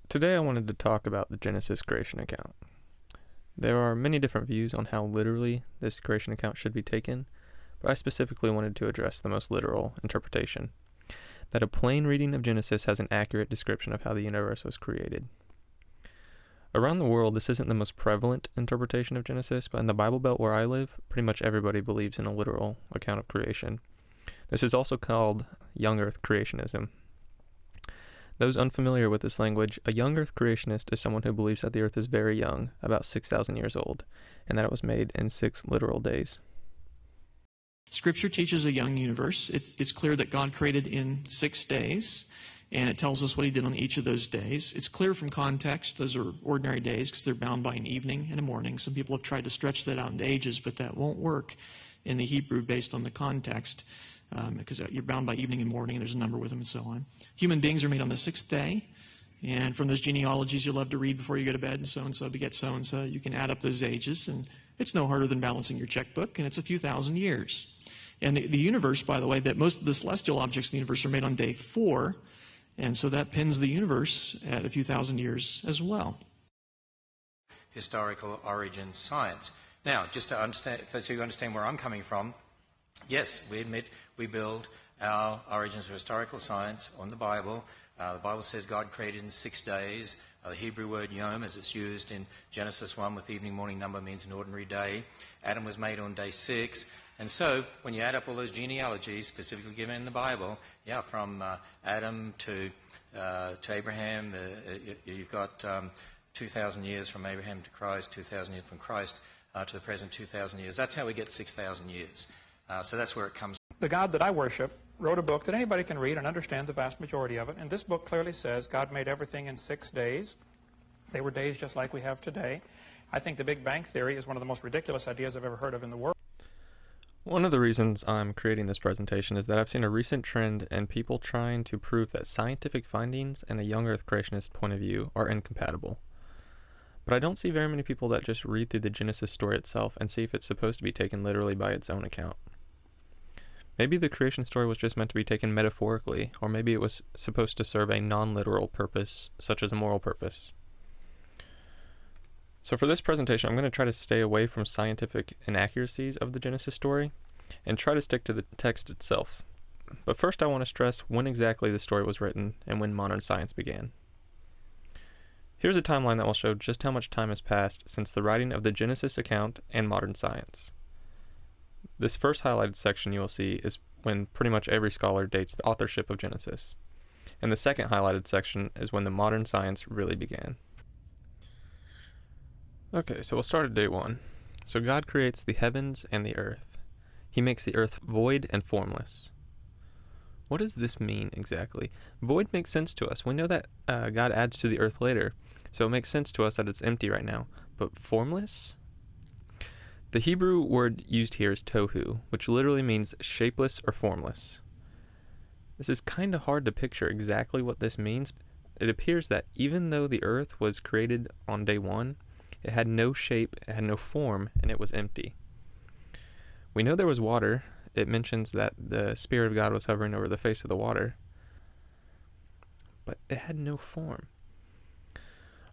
Today I wanted to talk about the Genesis creation account. There are many different views on how literally this creation account should be taken, but I specifically wanted to address the most literal interpretation, that a plain reading of Genesis has an accurate description of how the universe was created. Around the world, this isn't the most prevalent interpretation of Genesis, but in the Bible Belt where I live, pretty much everybody believes in a literal account of creation. This is also called young earth creationism. Those unfamiliar with this language, a young earth creationist is someone who believes that the earth is very young, about 6,000 years old, and that it was made in 6 literal days. Scripture teaches a young universe. It's clear that God created in 6 days, and it tells us what he did on each of those days. It's clear from context. Those are ordinary days because they're bound by an evening and a morning. Some people have tried to stretch that out into ages, but that won't work in the Hebrew based on the context, because you're bound by evening and morning, and there's a number with them and so on. Human beings are made on the 6th day, and from those genealogies you love to read before you go to bed, and so-and-so beget so-and-so, you can add up those ages, and it's no harder than balancing your checkbook, and it's a few thousand years. And the universe, by the way, that most of the celestial objects in the universe are made on day 4, and so that pins the universe at a few thousand years as well. Historical origin science. Now, just to understand, so you understand where I'm coming from, yes, we admit we build our origins of historical science on the Bible. The Bible says God created in 6 days. The Hebrew word yom, as it's used in Genesis 1 with the evening morning number, means an ordinary day. Adam was made on day 6. And so, when you add up all those genealogies specifically given in the Bible, from Adam to Abraham, you've got 2,000 years from Abraham to Christ, 2,000 years from Christ to the present 2,000 years. That's how we get 6,000 years. So that's where it comes from. The God that I worship wrote a book that anybody can read and understand the vast majority of it. And this book clearly says God made everything in 6 days. They were days just like we have today. I think the Big Bang Theory is one of the most ridiculous ideas I've ever heard of in the world. One of the reasons I'm creating this presentation is that I've seen a recent trend in people trying to prove that scientific findings and a young earth creationist point of view are incompatible. But I don't see very many people that just read through the Genesis story itself and see if it's supposed to be taken literally by its own account. Maybe the creation story was just meant to be taken metaphorically, or maybe it was supposed to serve a non-literal purpose, such as a moral purpose. So for this presentation, I'm going to try to stay away from scientific inaccuracies of the Genesis story and try to stick to the text itself. But first I want to stress when exactly the story was written and when modern science began. Here's a timeline that will show just how much time has passed since the writing of the Genesis account and modern science. This first highlighted section you will see is when pretty much every scholar dates the authorship of Genesis. And the second highlighted section is when the modern science really began. Okay, so we'll start at day 1. So God creates the heavens and the earth. He makes the earth void and formless. What does this mean exactly? Void makes sense to us. We know that God adds to the earth later, so it makes sense to us that it's empty right now. But formless? The Hebrew word used here is tohu, which literally means shapeless or formless. This is kind of hard to picture exactly what this means. It appears that even though the earth was created on day 1, it had no shape, it had no form, and it was empty. We know there was water. It mentions that the Spirit of God was hovering over the face of the water, but it had no form.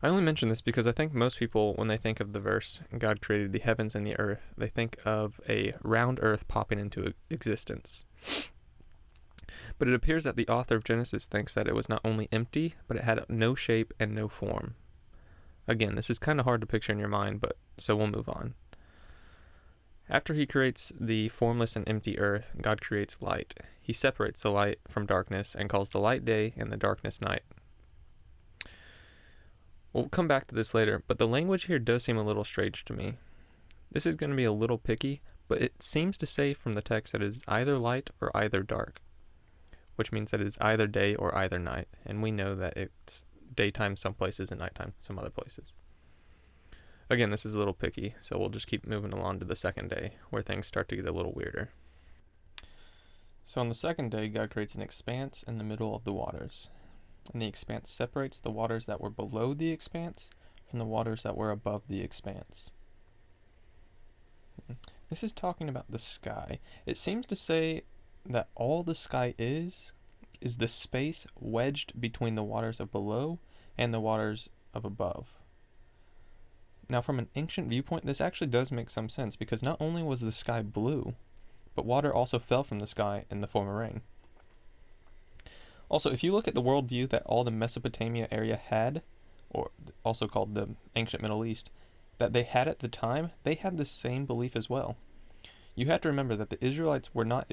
I only mention this because I think most people, when they think of the verse, God created the heavens and the earth, they think of a round earth popping into existence. But it appears that the author of Genesis thinks that it was not only empty, but it had no shape and no form. Again, this is kind of hard to picture in your mind, but so we'll move on. After he creates the formless and empty earth, God creates light. He separates the light from darkness and calls the light day and the darkness night. We'll come back to this later, but the language here does seem a little strange to me. This is going to be a little picky, but it seems to say from the text that it is either light or either dark, which means that it is either day or either night, and we know that it's daytime some places and nighttime some other places. Again, this is a little picky, so we'll just keep moving along to the second day, where things start to get a little weirder. So on the second day, God creates an expanse in the middle of the waters. And the expanse separates the waters that were below the expanse from the waters that were above the expanse. This is talking about the sky. It seems to say that all the sky is the space wedged between the waters of below and the waters of above. Now, from an ancient viewpoint, this actually does make some sense, because not only was the sky blue, but water also fell from the sky in the form of rain. Also, if you look at the worldview that all the Mesopotamia area had, or also called the ancient Middle East, that they had at the time, they had the same belief as well. You have to remember that the Israelites were not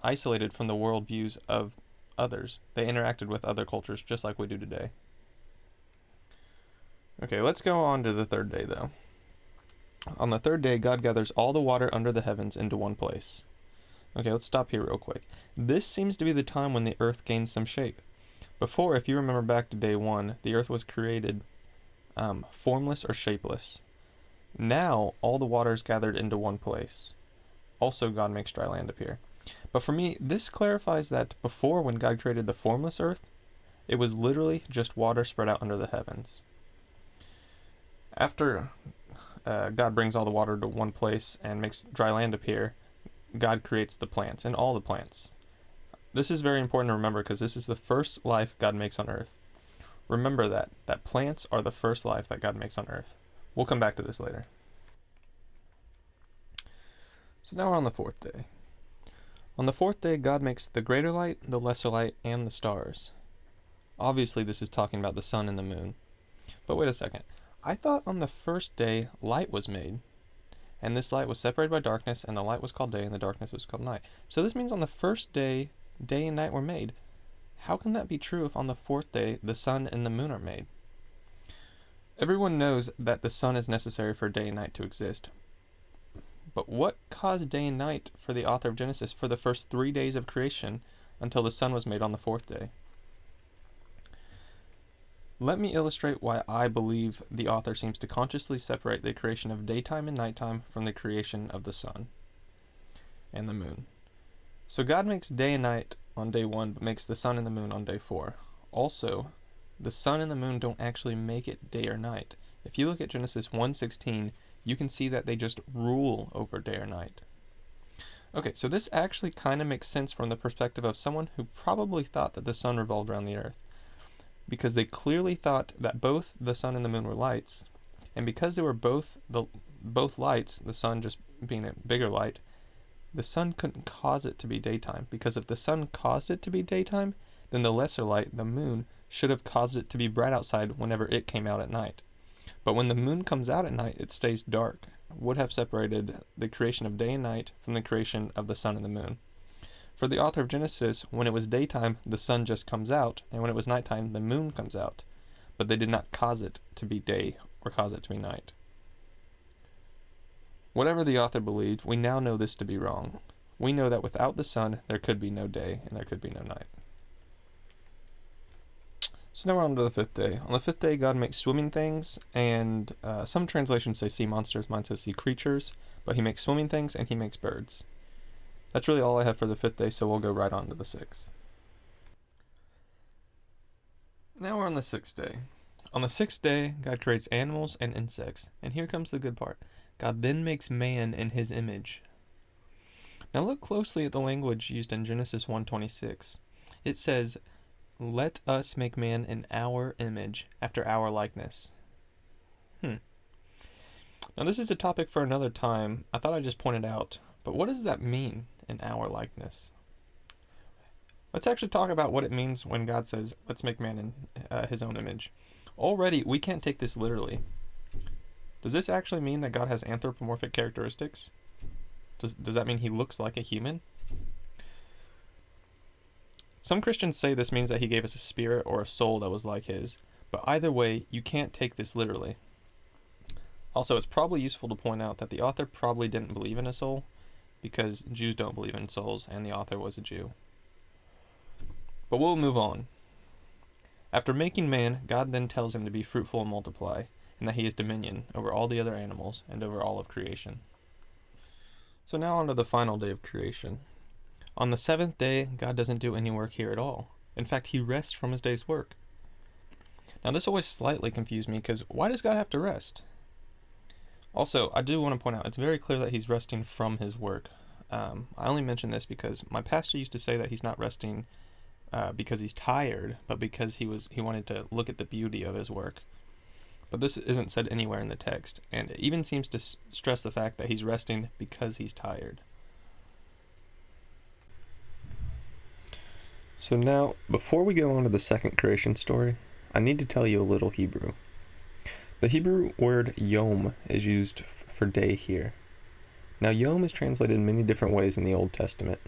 isolated from the worldviews of others. They interacted with other cultures just like we do today. Okay, let's go on to the third day, though. On the third day, God gathers all the water under the heavens into one place. Okay, let's stop here real quick. This seems to be the time when the earth gains some shape. Before, if you remember back to day 1, the earth was created formless or shapeless. Now, all the water is gathered into one place. Also, God makes dry land appear. But for me, this clarifies that before, when God created the formless earth, it was literally just water spread out under the heavens. After God brings all the water to one place and makes dry land appear, God creates the plants, and all the plants. This is very important to remember, because this is the first life God makes on earth. Remember that plants are the first life that God makes on earth. We'll come back to this later. So now we're on the fourth day. On the fourth day, God makes the greater light, the lesser light, and the stars. Obviously, this is talking about the sun and the moon. But wait a second. I thought on the first day, light was made. And this light was separated by darkness, and the light was called day, and the darkness was called night. So this means on the first day, day and night were made. How can that be true if on the fourth day, the sun and the moon are made? Everyone knows that the sun is necessary for day and night to exist. But what caused day and night for the author of Genesis for the first 3 days of creation until the sun was made on the fourth day? Let me illustrate why I believe the author seems to consciously separate the creation of daytime and nighttime from the creation of the sun and the moon. So God makes day and night on day 1, but makes the sun and the moon on day 4. Also, the sun and the moon don't actually make it day or night. If you look at Genesis 1:16, you can see that they just rule over day or night. Okay, so this actually kind of makes sense from the perspective of someone who probably thought that the sun revolved around the earth, because they clearly thought that both the sun and the moon were lights, and because they were both lights, the sun just being a bigger light, the sun couldn't cause it to be daytime, because if the sun caused it to be daytime, then the lesser light, the moon, should have caused it to be bright outside whenever it came out at night. But when the moon comes out at night, it stays dark. Would have separated the creation of day and night from the creation of the sun and the moon. For the author of Genesis, when it was daytime, the sun just comes out, and when it was nighttime, the moon comes out. But they did not cause it to be day or cause it to be night. Whatever the author believed, we now know this to be wrong. We know that without the sun, there could be no day, and there could be no night. So now we're on to the fifth day. On the fifth day, God makes swimming things, and some translations say sea monsters, mine says sea creatures, but he makes swimming things and he makes birds. That's really all I have for the fifth day, so we'll go right on to the sixth. Now we're on the sixth day. On the sixth day, God creates animals and insects, and here comes the good part. God then makes man in his image. Now look closely at the language used in Genesis 1:26. It says, "Let us make man in our image, after our likeness." Now this is a topic for another time. I thought I'd just point it out. But what does that mean, in our likeness? Let's actually talk about what it means when God says, let's make man in his own image. Already, we can't take this literally. Does this actually mean that God has anthropomorphic characteristics? Does that mean he looks like a human? Some Christians say this means that he gave us a spirit or a soul that was like his, but either way, you can't take this literally. Also, it's probably useful to point out that the author probably didn't believe in a soul, because Jews don't believe in souls, and the author was a Jew. But we'll move on. After making man, God then tells him to be fruitful and multiply, and that he has dominion over all the other animals and over all of creation. So now on to the final day of creation. On the seventh day, God doesn't do any work here at all. In fact, he rests from his day's work. Now this always slightly confused me, because why does God have to rest? Also, I do want to point out, it's very clear that he's resting from his work. I only mention this because my pastor used to say that he's not resting because he's tired, but because he wanted to look at the beauty of his work. But this isn't said anywhere in the text, and it even seems to stress the fact that he's resting because he's tired. So now, before we go on to the second creation story, I need to tell you a little Hebrew. The Hebrew word yom is used for day here. Now, yom is translated in many different ways in the Old Testament.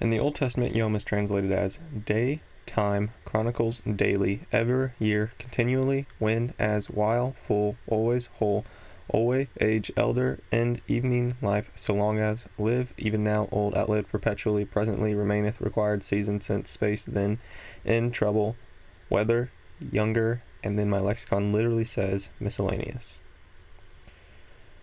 In the Old Testament, yom is translated as day, time, chronicles, daily, ever, year, continually, when, as, while, full, always, whole, always, age, elder, end, evening, life, so long as, live, even now, old, outlived, perpetually, presently, remaineth, required, season, since, space, then, in, trouble, weather, younger, and then my lexicon literally says miscellaneous.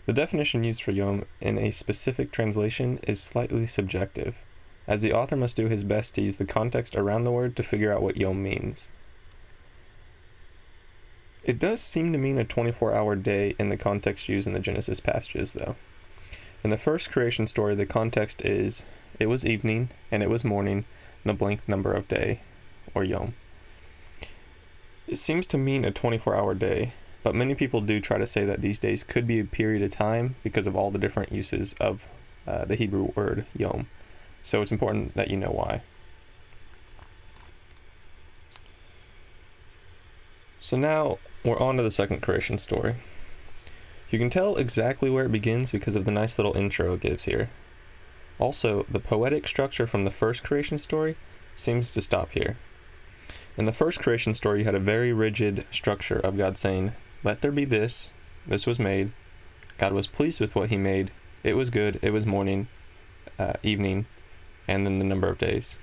The definition used for yom in a specific translation is slightly subjective, as the author must do his best to use the context around the word to figure out what yom means. It does seem to mean a 24-hour day in the context used in the Genesis passages, though. In the first creation story, the context is, it was evening, and it was morning, and the blank number of day, or yom. It seems to mean a 24-hour day, but many people do try to say that these days could be a period of time because of all the different uses of the Hebrew word yom. So it's important that you know why. So now we're on to the second creation story. You can tell exactly where it begins because of the nice little intro it gives here. Also, the poetic structure from the first creation story seems to stop here. In the first creation story, you had a very rigid structure of God saying, let there be this was made, God was pleased with what he made, it was good, it was morning, evening, and then the number of days.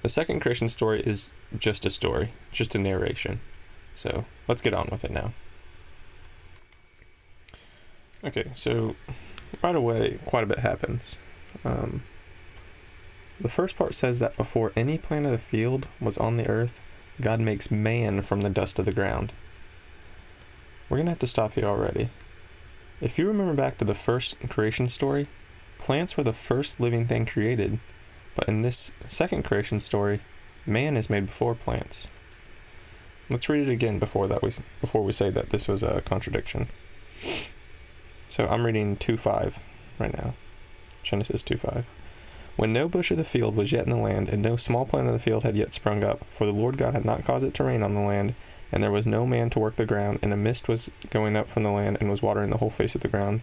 The second creation story is just a story, just a narration. So let's get on with it now. Okay, so right away, quite a bit happens. The first part says that before any plant of the field was on the earth, God makes man from the dust of the ground. We're going to have to stop here already. If you remember back to the first creation story, plants were the first living thing created, but in this second creation story, man is made before plants. Let's read it again before we say that this was a contradiction. So I'm reading 2:5 right now. Genesis 2:5. When no bush of the field was yet in the land, and no small plant of the field had yet sprung up, for the Lord God had not caused it to rain on the land, and there was no man to work the ground, and a mist was going up from the land, and was watering the whole face of the ground.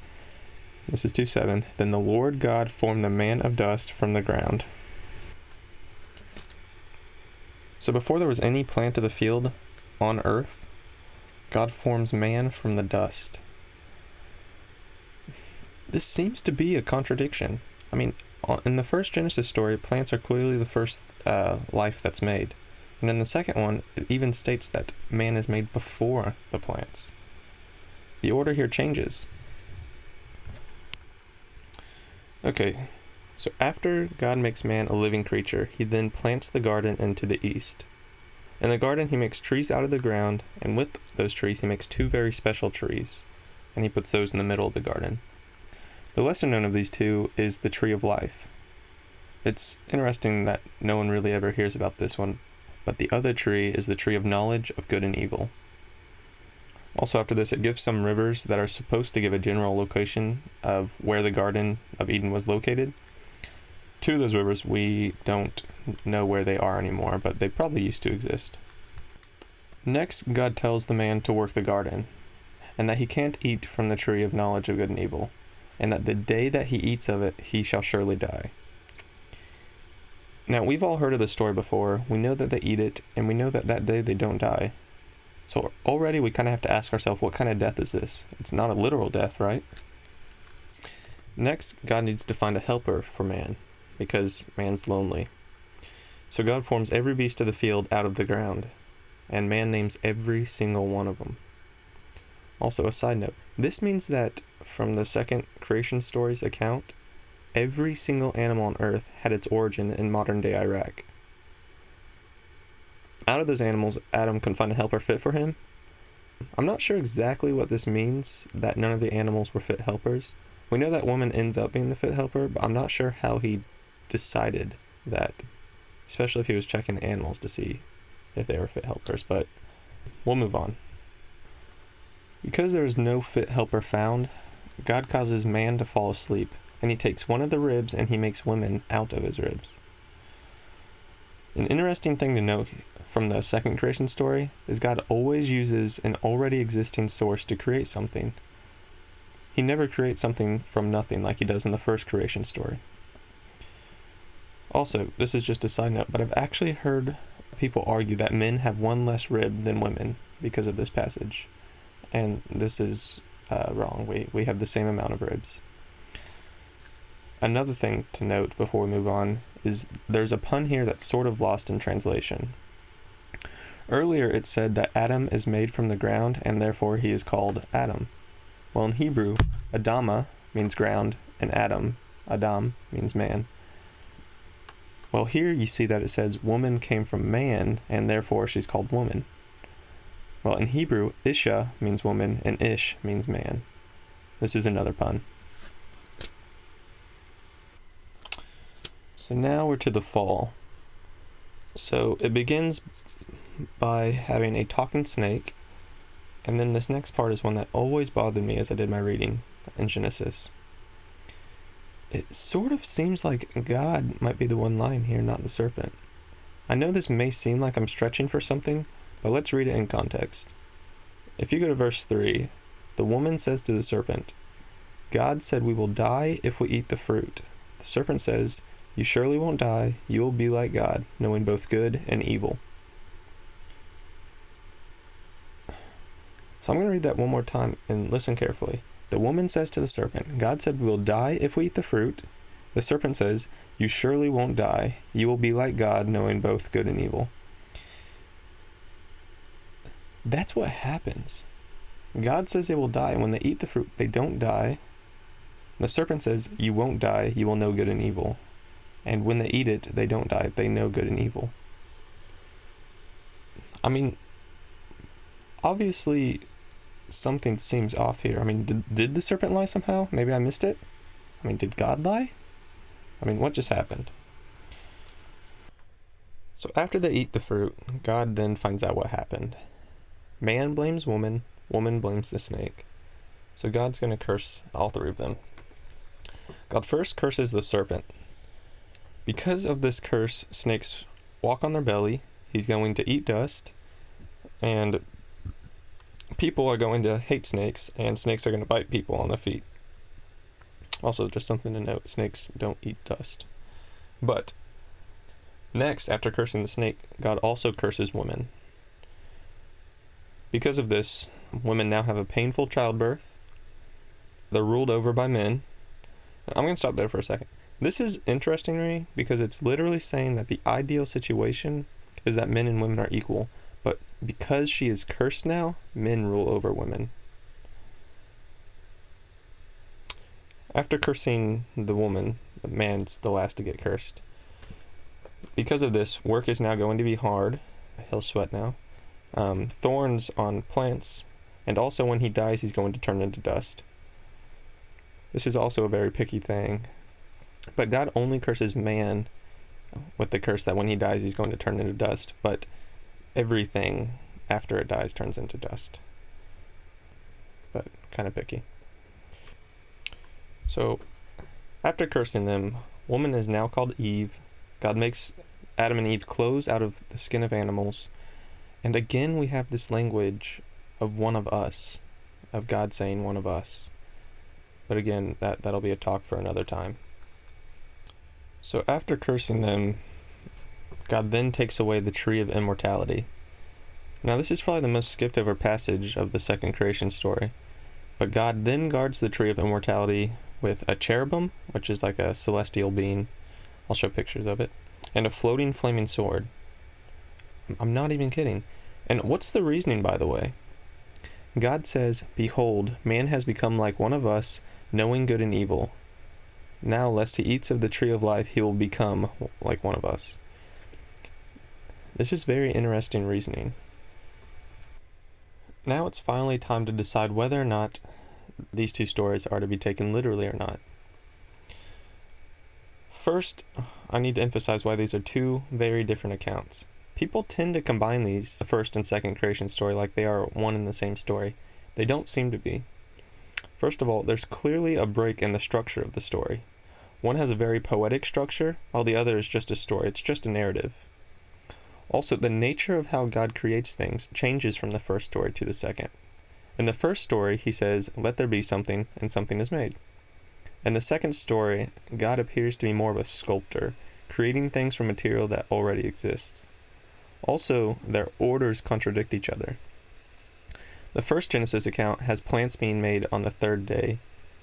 This is 2:7. Then the Lord God formed the man of dust from the ground. So before there was any plant of the field on earth, God forms man from the dust. This seems to be a contradiction. I mean, in the first Genesis story, plants are clearly the first life that's made. And in the second one, it even states that man is made before the plants. The order here changes. Okay, so after God makes man a living creature, he then plants the garden into the east. In the garden, he makes trees out of the ground, and with those trees, he makes two very special trees, and he puts those in the middle of the garden. The lesser known of these two is the tree of life. It's interesting that no one really ever hears about this one, but the other tree is the tree of knowledge of good and evil. Also after this, it gives some rivers that are supposed to give a general location of where the Garden of Eden was located. Two of those rivers, we don't know where they are anymore, but they probably used to exist. Next, God tells the man to work the garden, and that he can't eat from the tree of knowledge of good and evil, and that the day that he eats of it, he shall surely die. Now, we've all heard of this story before. We know that they eat it, and we know that that day they don't die. So already we kind of have to ask ourselves, what kind of death is this? It's not a literal death, right? Next, God needs to find a helper for man, because man's lonely. So God forms every beast of the field out of the ground, and man names every single one of them. Also, a side note, this means that from the second creation story's account, every single animal on Earth had its origin in modern-day Iraq. Out of those animals, Adam couldn't find a helper fit for him. I'm not sure exactly what this means, that none of the animals were fit helpers. We know that woman ends up being the fit helper, but I'm not sure how he decided that especially if he was checking the animals to see if they were fit helpers, but we'll move on. Because there is no fit helper found, God causes man to fall asleep, and he takes one of the ribs and he makes women out of his ribs. An interesting thing to note from the second creation story is God always uses an already existing source to create something. He never creates something from nothing like he does in the first creation story. Also, this is just a side note, but I've actually heard people argue that men have one less rib than women because of this passage. And this is wrong. We have the same amount of ribs. Another thing to note before we move on is there's a pun here that's sort of lost in translation. Earlier it said that Adam is made from the ground and therefore he is called Adam. Well, in Hebrew, Adama means ground and Adam means man. Well, here you see that it says woman came from man and therefore she's called woman. Well, in Hebrew, Isha means woman and Ish means man. This is another pun. So now we're to the fall. So it begins by having a talking snake, and then this next part is one that always bothered me as I did my reading in Genesis. It sort of seems like God might be the one lying here, not the serpent. I know this may seem like I'm stretching for something, but let's read it in context. If you go to verse 3, the woman says to the serpent, God said we will die if we eat the fruit. The serpent says, you surely won't die, you will be like God, knowing both good and evil. So I'm going to read that one more time and listen carefully. The woman says to the serpent, God said we will die if we eat the fruit. The serpent says, you surely won't die, you will be like God, knowing both good and evil. That's what happens. God says they will die, and when they eat the fruit, they don't die. The serpent says, you won't die, you will know good and evil. And when they eat it, they don't die, they know good and evil. I mean, obviously, something seems off here. I mean, did the serpent lie somehow? Maybe I missed it? I mean, did God lie? I mean, what just happened? So after they eat the fruit, God then finds out what happened. Man blames woman, woman blames the snake. So God's going to curse all three of them. God first curses the serpent. Because of this curse, snakes walk on their belly, he's going to eat dust, and people are going to hate snakes, and snakes are going to bite people on the feet. Also, just something to note, snakes don't eat dust. But next, after cursing the snake, God also curses women. Because of this, women now have a painful childbirth. They're ruled over by men. I'm going to stop there for a second. This is interesting to me because it's literally saying that the ideal situation is that men and women are equal. But because she is cursed now, men rule over women. After cursing the woman, the man's the last to get cursed. Because of this, work is now going to be hard. He'll sweat now. Thorns on plants, and also when he dies, he's going to turn into dust. This is also a very picky thing. But God only curses man with the curse that when he dies, he's going to turn into dust. But everything after it dies turns into dust. But kind of picky. So, after cursing them, woman is now called Eve. God makes Adam and Eve clothes out of the skin of animals. And again, we have this language of one of us, of God saying one of us. But again, that'll be a talk for another time. So after cursing them, God then takes away the tree of immortality. Now this is probably the most skipped over passage of the second creation story. But God then guards the tree of immortality with a cherubim, which is like a celestial being. I'll show pictures of it. And a floating flaming sword. I'm not even kidding. And what's the reasoning, by the way? God says, behold, man has become like one of us, knowing good and evil. Now, lest he eats of the tree of life, he will become like one of us. This is very interesting reasoning. Now it's finally time to decide whether or not these two stories are to be taken literally or not. First, I need to emphasize why these are two very different accounts. People tend to combine these, the first and second creation story, like they are one and the same story. They don't seem to be. First of all, there's clearly a break in the structure of the story. One has a very poetic structure, while the other is just a story. It's just a narrative. Also, the nature of how God creates things changes from the first story to the second. In the first story, he says, "Let there be something," and something is made. In the second story, God appears to be more of a sculptor, creating things from material that already exists. Also, their orders contradict each other. The first Genesis account has plants being made on the third day,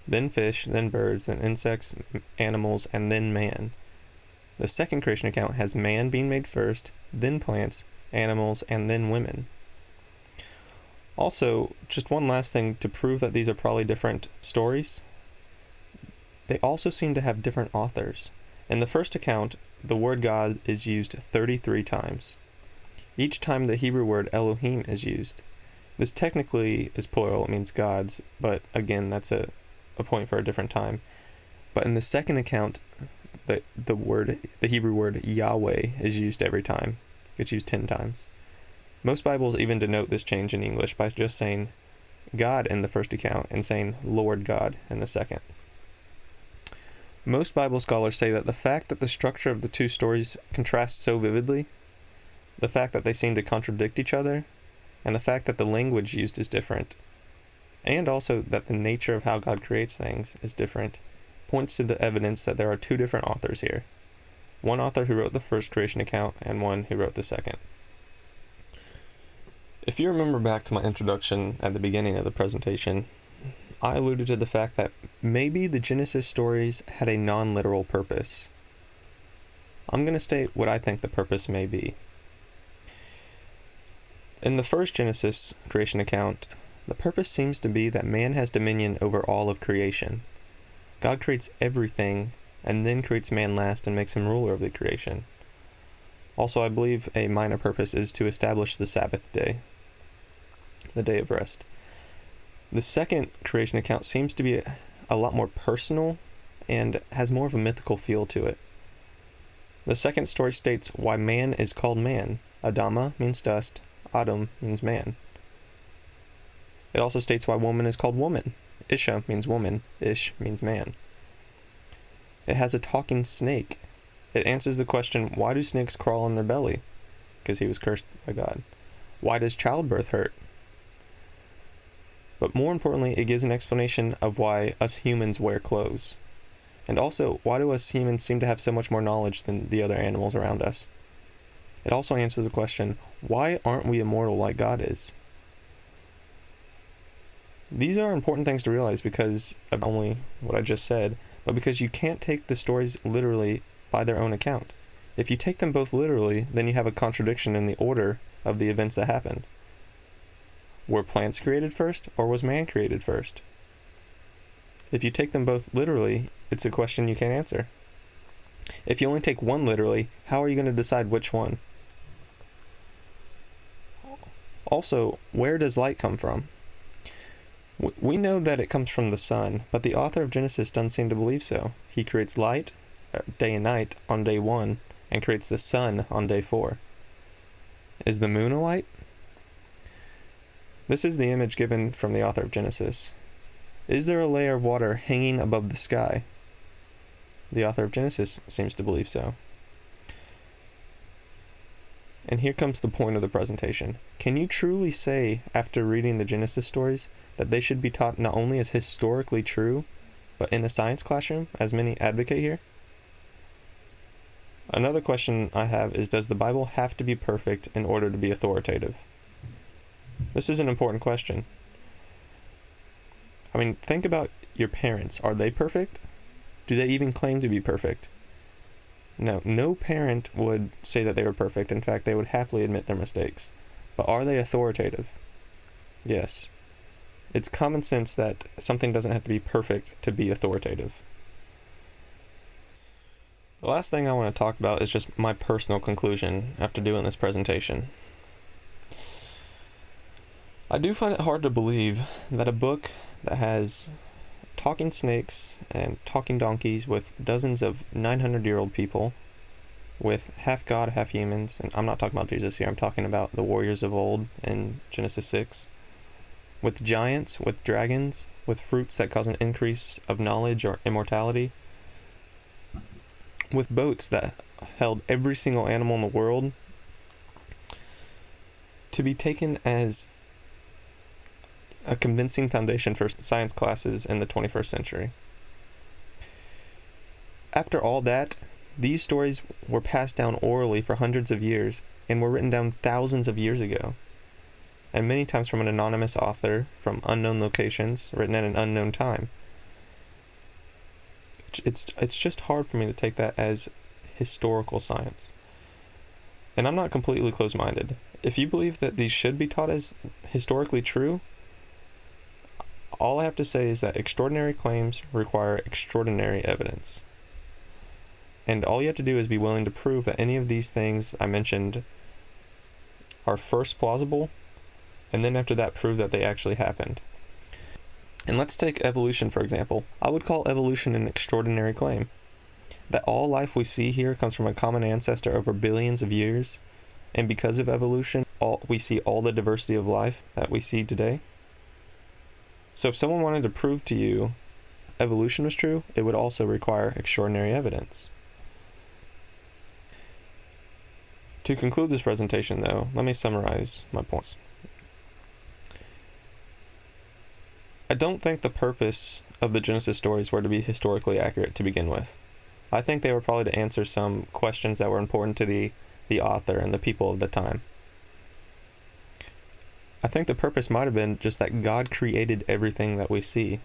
then fish, then birds, then insects, animals, and then man. The second creation account has man being made first, then plants, animals, and then women. Also, just one last thing to prove that these are probably different stories. They also seem to have different authors. In the first account, the word God is used 33 times. Each time the Hebrew word Elohim is used. This technically is plural, it means gods, but again, that's a point for a different time. But in the second account, the Hebrew word Yahweh is used every time. It's used 10 times. Most Bibles even denote this change in English by just saying God in the first account and saying Lord God in the second. Most Bible scholars say that the fact that the structure of the two stories contrasts so vividly, the fact that they seem to contradict each other, and the fact that the language used is different, and also that the nature of how God creates things is different, points to the evidence that there are two different authors here. One author who wrote the first creation account, and one who wrote the second. If you remember back to my introduction at the beginning of the presentation, I alluded to the fact that maybe the Genesis stories had a non-literal purpose. I'm going to state what I think the purpose may be. In the first Genesis creation account, the purpose seems to be that man has dominion over all of creation. God creates everything and then creates man last and makes him ruler of the creation. Also, I believe a minor purpose is to establish the Sabbath day, the day of rest. The second creation account seems to be a lot more personal and has more of a mythical feel to it. The second story states why man is called man. Adama means dust, Adam means man. It also states why woman is called woman. Isha means woman, Ish means man. It has a talking snake. It answers the question, why do snakes crawl on their belly? Because he was cursed by God. Why does childbirth hurt? But more importantly, it gives an explanation of why us humans wear clothes. And also, why do us humans seem to have so much more knowledge than the other animals around us? It also answers the question, why aren't we immortal like God is? These are important things to realize because of not only what I just said, but because you can't take the stories literally by their own account. If you take them both literally, then you have a contradiction in the order of the events that happened. Were plants created first, or was man created first? If you take them both literally, it's a question you can't answer. If you only take one literally, how are you going to decide which one? Also, where does light come from? We know that it comes from the sun, but the author of Genesis doesn't seem to believe so. He creates light, day and night, on day 1, and creates the sun on day 4. Is the moon a light? This is the image given from the author of Genesis. Is there a layer of water hanging above the sky? The author of Genesis seems to believe so. And here comes the point of the presentation. Can you truly say, after reading the Genesis stories, that they should be taught not only as historically true, but in a science classroom, as many advocate here? Another question I have is, does the Bible have to be perfect in order to be authoritative? This is an important question. I mean, think about your parents. Are they perfect? Do they even claim to be perfect? No parent would say that they were perfect. In fact, they would happily admit their mistakes. But are they authoritative? Yes. It's common sense that something doesn't have to be perfect to be authoritative. The last thing I want to talk about is just my personal conclusion after doing this presentation. I do find it hard to believe that a book that has talking snakes and talking donkeys with dozens of 900-year-old people, with half God, half humans, and I'm not talking about Jesus here, I'm talking about the warriors of old in Genesis 6, with giants, with dragons, with fruits that cause an increase of knowledge or immortality, with boats that held every single animal in the world, to be taken as a convincing foundation for science classes in the 21st century. After all that, these stories were passed down orally for hundreds of years and were written down thousands of years ago, and many times from an anonymous author from unknown locations, written at an unknown time. It's just hard for me to take that as historical science. And I'm not completely closed-minded. If you believe that these should be taught as historically true, all I have to say is that extraordinary claims require extraordinary evidence. And all you have to do is be willing to prove that any of these things I mentioned are first plausible, and then after that prove that they actually happened. And let's take evolution, for example. I would call evolution an extraordinary claim. That all life we see here comes from a common ancestor over billions of years, and because of evolution, we see all the diversity of life that we see today. So if someone wanted to prove to you evolution was true, it would also require extraordinary evidence. To conclude this presentation, though, let me summarize my points. I don't think the purpose of the Genesis stories were to be historically accurate to begin with. I think they were probably to answer some questions that were important to the author and the people of the time. I think the purpose might have been just that God created everything that we see,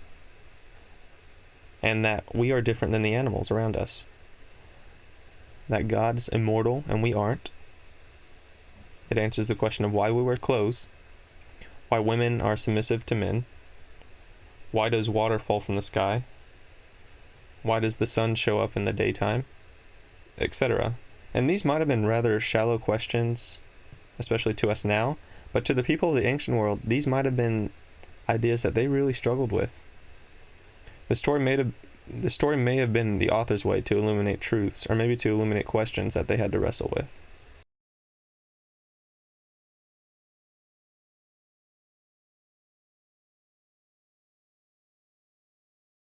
and that we are different than the animals around us. That God's immortal and we aren't. It answers the question of why we wear clothes, why women are submissive to men, why does water fall from the sky, why does the sun show up in the daytime, etc. And these might have been rather shallow questions, especially to us now, but to the people of the ancient world, these might have been ideas that they really struggled with. The story may have been the author's way to illuminate truths, or maybe to illuminate questions that they had to wrestle with.